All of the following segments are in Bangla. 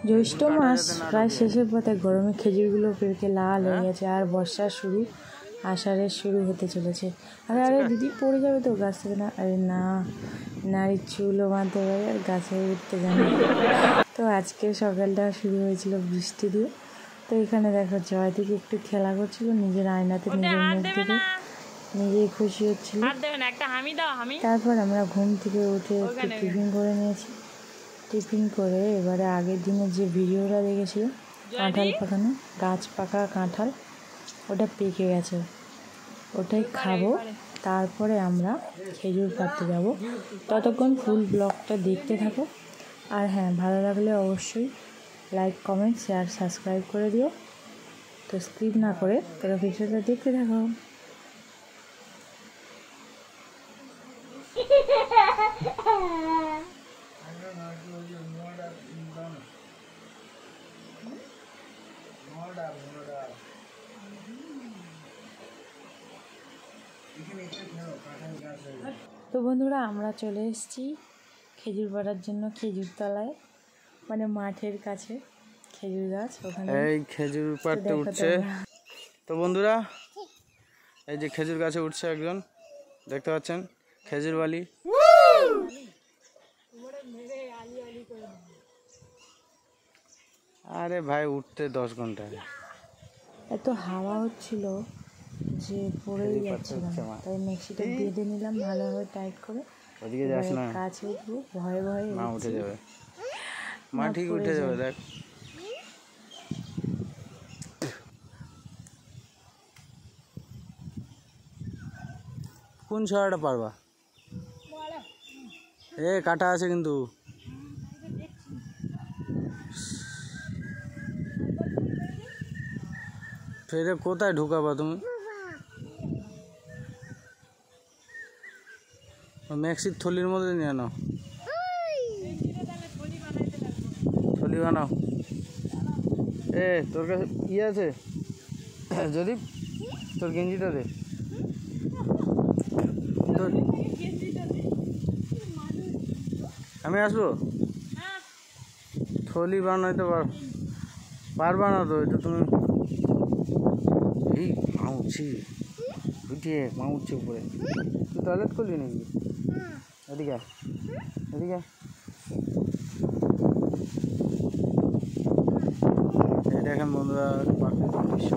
জ্যৈষ্ঠ মাস প্রায় শেষের পথে গরমে খেজুরগুলো পেকে লাল হয়ে গেছে আর বর্ষার শুরু, আষাঢ়ের শুরু হতে চলেছে। আরে আরে দিদি পড়ে যাবে তো গাছ থেকে না, আরে না, নারীর চুলও বাঁধতে পারে আর গাছে উঠতে জানে। তো আজকে সকালটা শুরু হয়েছিল বৃষ্টি দিয়ে। তো এখানে দেখো জয় থেকে একটু খেলা করছিল নিজের আয়নাতে, নিজের মুখ থেকে নিজেই খুশি হচ্ছিল। তারপর আমরা ঘুম থেকে উঠে একটু টিফিন করে নিয়েছি। টিফিন করে এবারে আগের দিনের যে ভিডিওটা দেখেছিল কাঁঠাল পাকানো, গাছ পাকা কাঁঠাল, ওটা পেকে গেছে, ওটাই খাবো। তারপরে আমরা খেজুর পাড়তে যাব। ততক্ষণ ফুল ব্লগটা দেখতে থাকো। আর হ্যাঁ, ভালো লাগলে অবশ্যই লাইক, কমেন্ট, শেয়ার, সাবস্ক্রাইব করে দিও। তো স্কিপ না করে তোরা ভিডিওটা দেখতে থাকো। তো বন্ধুরা, আমরা চলে এসেছি খেজুর পাড়ার জন্য খেজুর তলায়, মানে মাঠের কাছে খেজুর গাছ, ওখানে এই খেজুর পাড়তে উঠছে। তো বন্ধুরা, এই যে খেজুর গাছে উঠছে একজন, দেখতে পাচ্ছেন খেজুর বালি। আরে ভাই, উঠতে 10 ঘন্টা। এত হাওয়া হচ্ছিল যে পড়েই যাচ্ছিলাম, তাই মেক্সিটা বেঁধে নিলাম ভালোভাবে টাইট করে। ওদিকে যাস না, কাছে উঠবো, ভয়ে ভয়ে মা উঠে যাবে, মা ঠিক উঠে যাবে। দেখ কোন ছড়াটা পারবা? এ কাটা আছে কিন্তু। ফেরে কোথায় ঢুকাবা তুমি? ম্যাক্সির থলির মধ্যে নিয়ে নাও, থলি বানাও। এ তোর কাছে ইয়ে আছে? যদি তোর গেঞ্জিটা দে, আমি আসবো। থলি বানাইতে পারবা না তো? এটা তুমি এই মা উঠছি, উঠিয়ে মা উঠছে উপরে। তুই টয়লেট করলি নাকি? এদিকে এদিকে। এই দেখেন বন্ধুরা, প্রাকৃতিক দৃশ্য।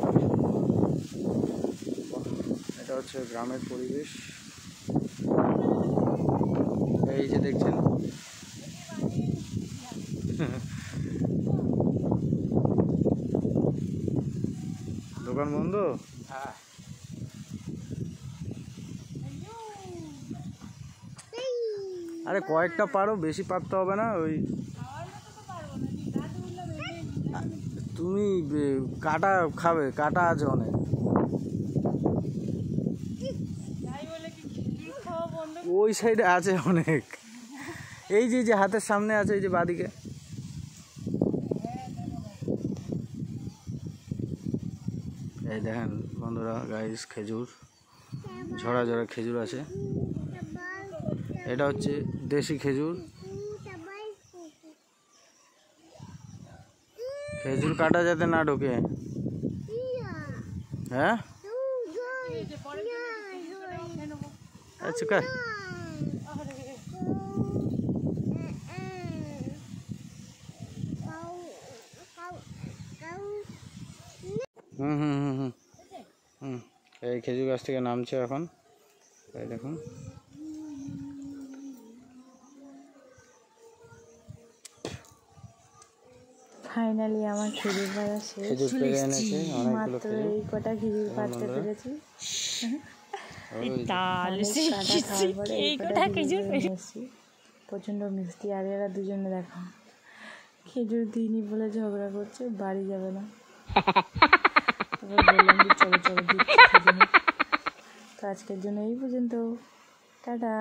এটা হচ্ছে গ্রামের পরিবেশ। এই যে দেখছেন, দোকান বন্ধ। আরে কয়েকটা পারো, বেশি পারতে হবে না। ওই তুমি কাটা খাবে, কাটা আছে অনেক। ওই সাইডে আছে অনেক, এই যে হাতের সামনে আছে, এই যে বাদিকে। এই দেখেন বন্ধুরা, গাইস খেজুর, ঝরা ঝরা খেজুর আছে। এটা হচ্ছে দেশি খেজুর। খেজুর কাটা যাতে না ঢোকে। হ্যাঁ, আচ্ছা কা এই খেজুর গাছ থেকে নামছে এখন। এই দেখুন, ফাইনালি আমার খেজুর পাড়া শেষ। খেজুর পেরে এনেছে অনেকগুলো মাত্র এই কটা খেজুর পাড়তে পেরেছি। প্রচন্ড মিষ্টি। আর এরা দুজনে দেখো খেজুর দিইনি বলে ঝগড়া করছে, বাড়ি যাবে না। বললাম যে চলো চলো দিচ্ছি খেজুর। তো আজকের জন্য এই পর্যন্ত, টাটা।